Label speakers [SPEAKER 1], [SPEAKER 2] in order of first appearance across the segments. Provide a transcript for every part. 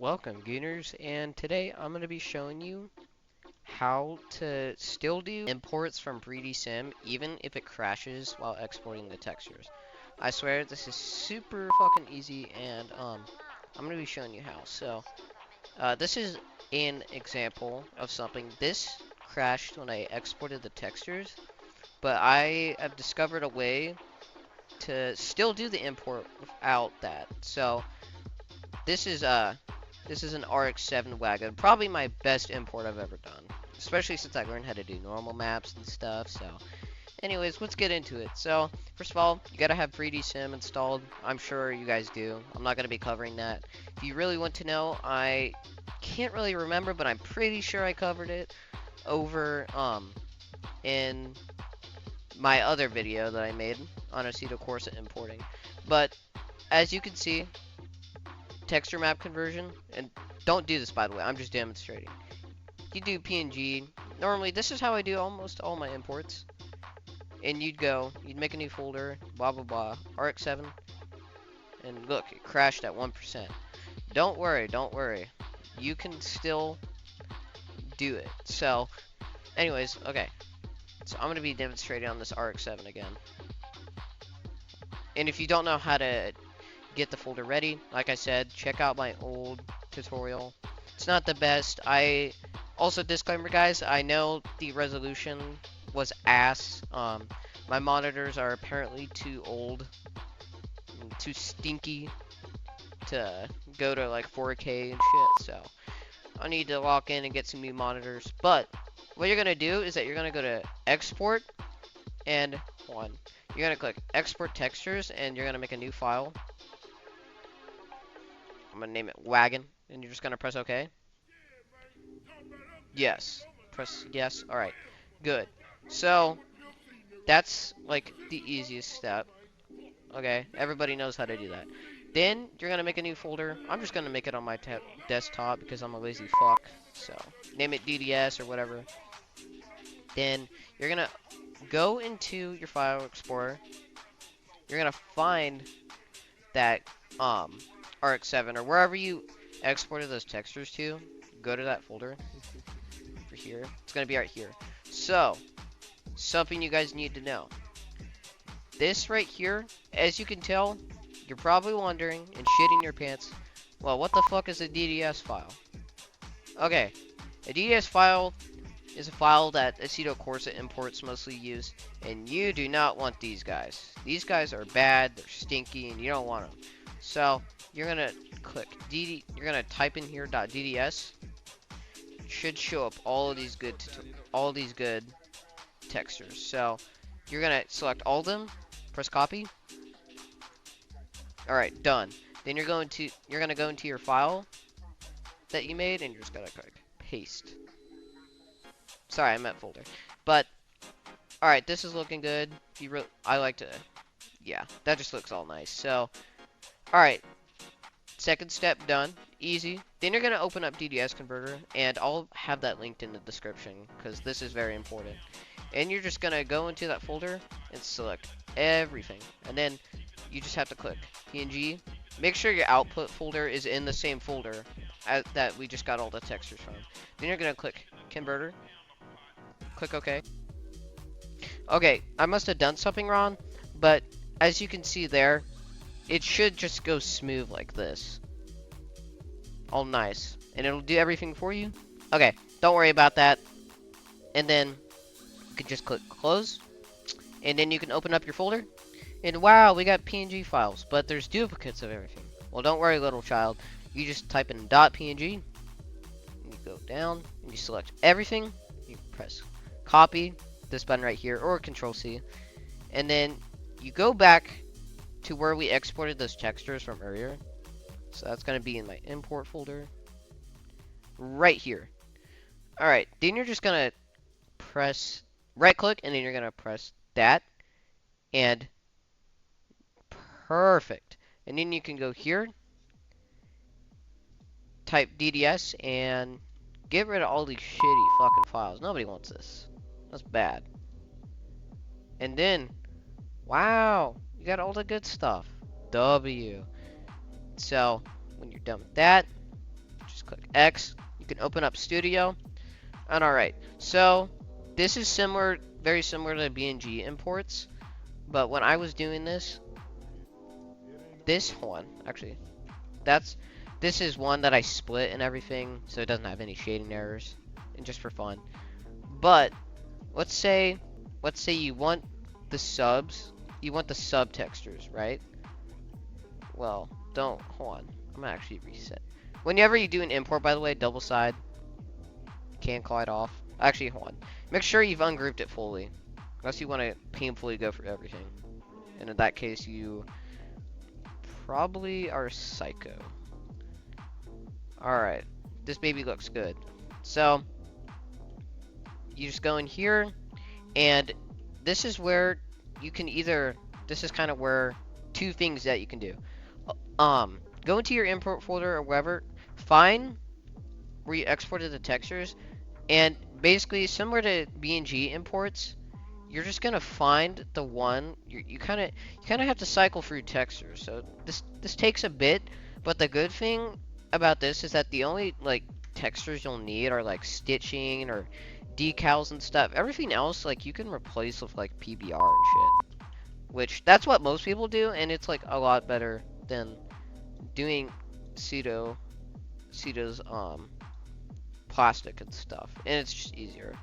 [SPEAKER 1] Welcome, gooners, and today I'm going to be showing you how to still do imports from 3D Sim even if it crashes while exporting the textures. I swear this is super fucking easy, and I'm going to be showing you how. This is an example of something. This crashed when I exported the textures, but I have discovered a way to still do the import without that. This is this is an RX-7 wagon, probably my best import I've ever done, especially since I learned how to do normal maps and stuff. Anyways, let's get into it. First of all, you gotta have 3D Sim installed. I'm sure you guys do. I'm not gonna be covering that. If you really want to know, I can't really remember, but I'm pretty sure I covered it over in my other video that I made on Assetto Corsa importing. But as you can see, texture map conversion, and don't do this, by the way, I'm just demonstrating. You do PNG. Normally, this is how I do almost all my imports. And you'd make a new folder, blah blah blah, RX-7, and look, it crashed at 1%. Don't worry, don't worry. You can still do it. Anyways, okay. So I'm gonna be demonstrating on this RX-7 again. And if you don't know how to get the folder ready, like I said, check out my old tutorial. It's not the best. Also, disclaimer, guys, I know the resolution was ass. My monitors are apparently too old, too stinky to go to like 4K and shit. So I need to lock in and get some new monitors. But what you're gonna do is that you're gonna go to export and you're gonna click export textures and you're gonna make a new file. I'm gonna name it wagon, and you're just gonna press OK. Yes. Press yes. Alright. Good. So, that's like the easiest step. Okay, everybody knows how to do that. Then, you're gonna make a new folder. I'm just gonna make it on my desktop because I'm a lazy fuck. So, name it DDS or whatever. Then, you're gonna go into your file explorer. You're gonna find that RX-7 or wherever you exported those textures to. Go to that folder for here. It's gonna be right here. So, something you guys need to know. This right here, as you can tell, you're probably wondering and shitting your pants. Well, what the fuck is a DDS file? Okay, a DDS file is a file that Assetto Corsa imports mostly use, and you do not want these guys. These guys are bad, they're stinky, and you don't want them. So, you're gonna click you're gonna type in here .dds. It should show up all of these good textures. So, you're gonna select all of them, press copy. All right, done. Then you're gonna go into your file that you made, and you're just gonna click paste. Sorry, I meant folder. But all right, this is looking good. I like to, yeah, that just looks all nice. So, all right, second step done, easy. Then you're gonna open up DDS converter, and I'll have that linked in the description because this is very important. And you're just gonna go into that folder and select everything, and then you just have to click PNG. Make sure your output folder is in the same folder that we just got all the textures from. Then you're gonna click converter, click OK. Okay, I must have done something wrong, but as you can see there, it should just go smooth like this. All nice. And it'll do everything for you. Okay, don't worry about that. And then you can just click close. And then you can open up your folder. And wow, we got PNG files, but there's duplicates of everything. Well, don't worry, little child. You just type in .png. And you go down and you select everything. You press copy, this button right here, or Control C. And then you go back to where we exported those textures from earlier. So that's going to be in my import folder right here. Alright, then you're just going to press right click, and then you're going to press that, and perfect. And then you can go here, type DDS, and get rid of all these shitty fucking files. Nobody wants this. That's bad. And then, wow, you got all the good stuff. W. So, when you're done with that, click X. You can open up Studio. And alright, so this is similar, very similar to BNG imports. But when I was doing this one, actually, this is one that I split and everything, so it doesn't have any shading errors, and just for fun. But let's say you want the sub textures, right? Well, hold on. I'm gonna actually reset. Whenever you do an import, by the way, double side, can't collide off. Actually, hold on. Make sure you've ungrouped it fully, unless you want to painfully go for everything. And in that case, you probably are psycho. Alright, this baby looks good. So, you just go in here, and this is where you can this is kind of where two things that you can do. Go into your import folder or wherever, find where you exported the textures, and basically similar to BNG imports, you're just gonna find the one you kind of have to cycle through textures. So this takes a bit, but the good thing about this is that the only like textures you'll need are like stitching or decals and stuff. Everything else like you can replace with like PBR and shit, which that's what most people do, and it's like a lot better than doing pseudo's plastic and stuff, and it's just easier.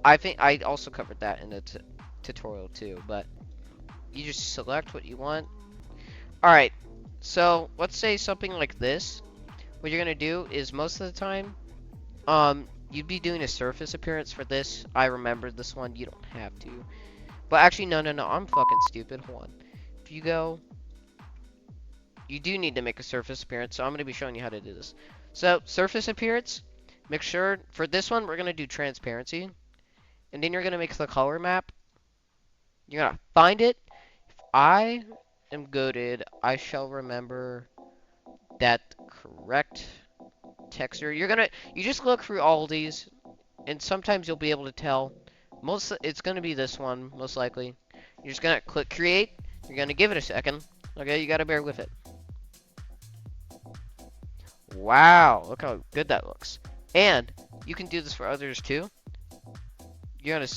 [SPEAKER 1] I think I also covered that in the tutorial too, but you just select what you want. Alright, so let's say something like this. What you're gonna do is most of the time, you'd be doing a surface appearance for this. I remembered this one, you don't have to. But actually, no, I'm fucking stupid, hold on. If you go, you do need to make a surface appearance, so I'm gonna be showing you how to do this. So, surface appearance, make sure, for this one, we're gonna do transparency. And then you're going to make the color map. You're going to find it. If I am goated, I shall remember that correct texture. You just look through all these, and sometimes you'll be able to tell. It's going to be this one, most likely. You're just going to click create. You're going to give it a second. Okay, you got to bear with it. Wow, look how good that looks. And you can do this for others too. You're gonna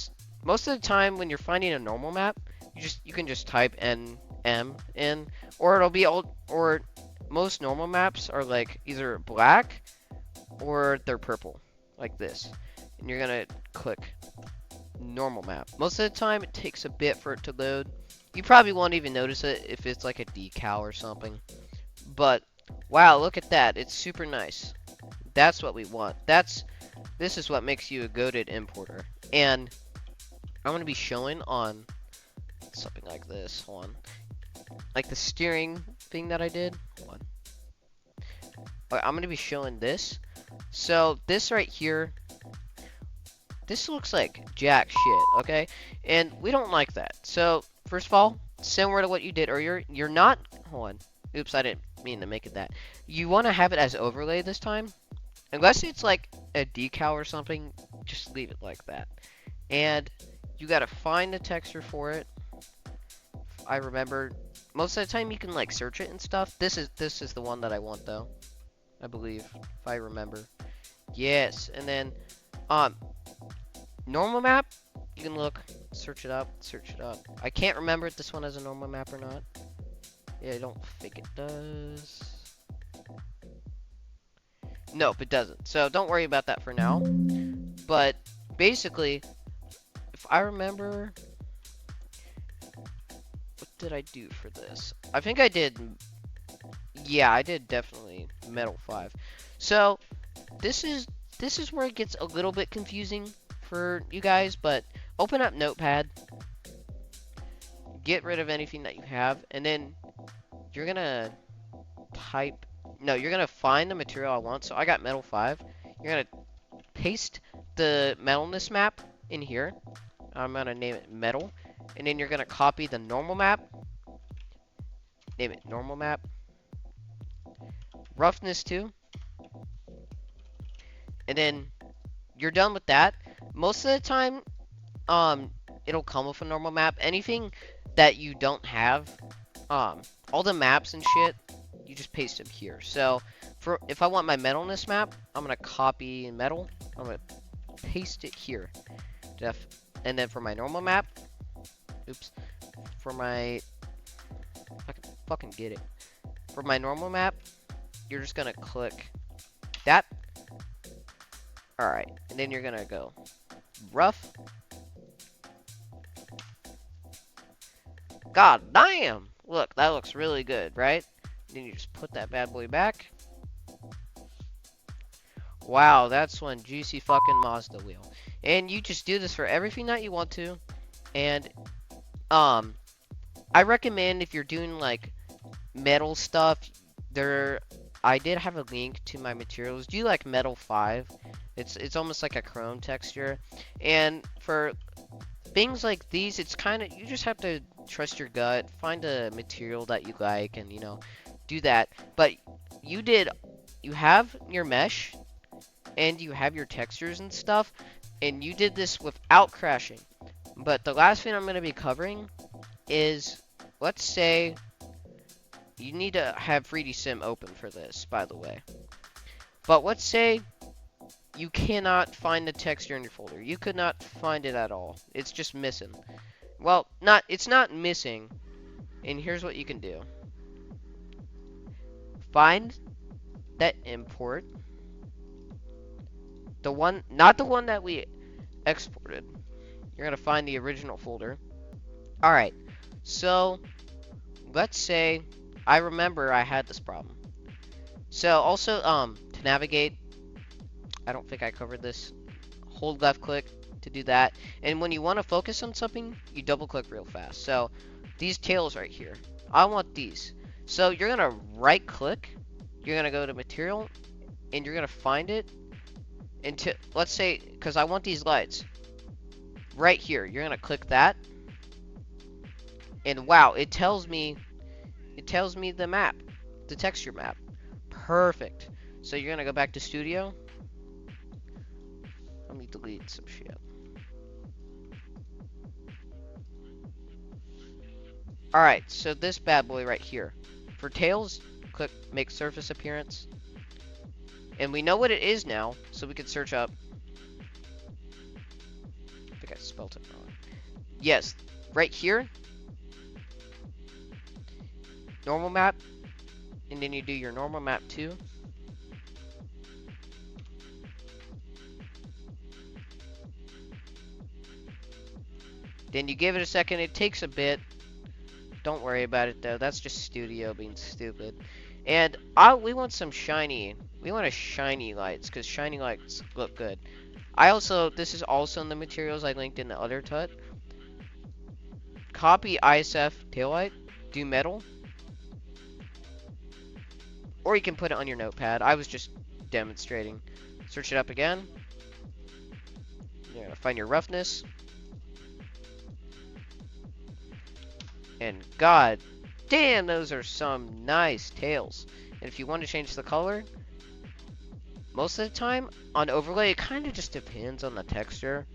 [SPEAKER 1] most of the time when you're finding a normal map, you can just type NM in, or it'll be or most normal maps are like either black or they're purple, like this. And you're gonna click normal map. Most of the time it takes a bit for it to load. You probably won't even notice it if it's like a decal or something. But wow, look at that. It's super nice. That's what we want. This is what makes you a goated importer. And I'm going to be showing on something like this. Hold on. Like the steering thing that I did. Hold on. Okay, I'm going to be showing this. So this right here, this looks like jack shit, okay? And we don't like that. So first of all, similar to what you did earlier, you're not, hold on. Oops, I didn't mean to make it that. You want to have it as overlay this time. Unless it's like a decal or something, just leave it like that. And you gotta find the texture for it. I remember most of the time you can like search it and stuff. This is the one that I want though, I believe, if I remember. Yes, and then normal map. You can look, search it up. I can't remember if this one has a normal map or not. Yeah, I don't think it does. Nope, it doesn't. So don't worry about that for now. But basically, if I remember, what did I do for this? I think I did. Yeah, I did definitely Metal 5. So this is where it gets a little bit confusing for you guys. But open up Notepad, get rid of anything that you have, and then you're gonna type. No, you're gonna find the material I want. So I got Metal 5. You're gonna paste the metalness map in here. I'm gonna name it Metal. And then you're gonna copy the normal map. Name it normal map. Roughness 2. And then you're done with that. Most of the time, it'll come with a normal map. Anything that you don't have, all the maps and shit, you just paste them here. So, if I want my metalness map, I'm gonna copy metal. I'm gonna paste it here. And then for my normal map, oops, for my, I can fucking get it. For my normal map, you're just gonna click that. Alright, and then you're gonna go rough. God damn! Look, that looks really good, right? Then you just put that bad boy back. Wow, that's one juicy fucking Mazda wheel. And you just do this for everything that you want to. And, I recommend if you're doing, like, metal stuff, I did have a link to my materials. Do you like Metal 5? It's almost like a chrome texture. And for things like these, it's kind of, you just have to trust your gut, find a material that you like, and, you know, do that. But you have your mesh, and you have your textures and stuff, and you did this without crashing. But the last thing I'm going to be covering is, let's say, you need to have 3D Sim open for this, by the way. But let's say you cannot find the texture in your folder. You could not find it at all. It's just missing. Well, it's not missing. And here's what you can do. Find that import. Not the one that we exported. You're going to find the original folder. Alright, so let's say I remember I had this problem. So also, to navigate, I don't think I covered this. Hold left click to do that. And when you want to focus on something, you double click real fast. So these tails right here, I want these. So you're going to right click, you're going to go to material, and you're going to find it until, let's say, because I want these lights. Right here, you're going to click that. And wow, it tells me the map, the texture map. Perfect. So you're going to go back to studio. Let me delete some shit. Alright, so this bad boy right here. For tails, click make surface appearance. And we know what it is now, so we can search up. I think I spelled it wrong. Yes, right here. Normal map. And then you do your normal map too. Then you give it a second. It takes a bit. Don't worry about it though. That's just studio being stupid. And we want some shiny. We want a shiny lights because shiny lights look good. This is also in the materials I linked in the other tut. Copy ISF taillight. Do metal. Or you can put it on your notepad. I was just demonstrating. Search it up again. You're gonna find your roughness. And god damn, those are some nice tails. And if you want to change the color, most of the time on overlay, it kind of just depends on the texture.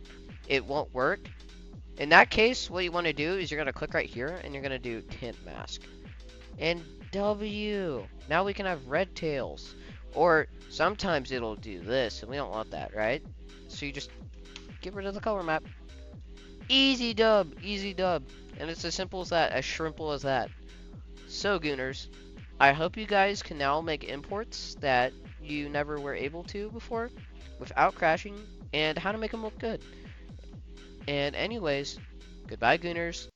[SPEAKER 1] It won't work. In that case, what you want to do is you're going to click right here and you're going to do tint mask. And W. Now we can have red tails. Or sometimes it'll do this, and we don't want that, right? So you just get rid of the color map. Easy dub, easy dub. And it's as simple as that, as shrimple as that. So, Gooners, I hope you guys can now make imports that you never were able to before without crashing, and how to make them look good. And anyways, goodbye, Gooners.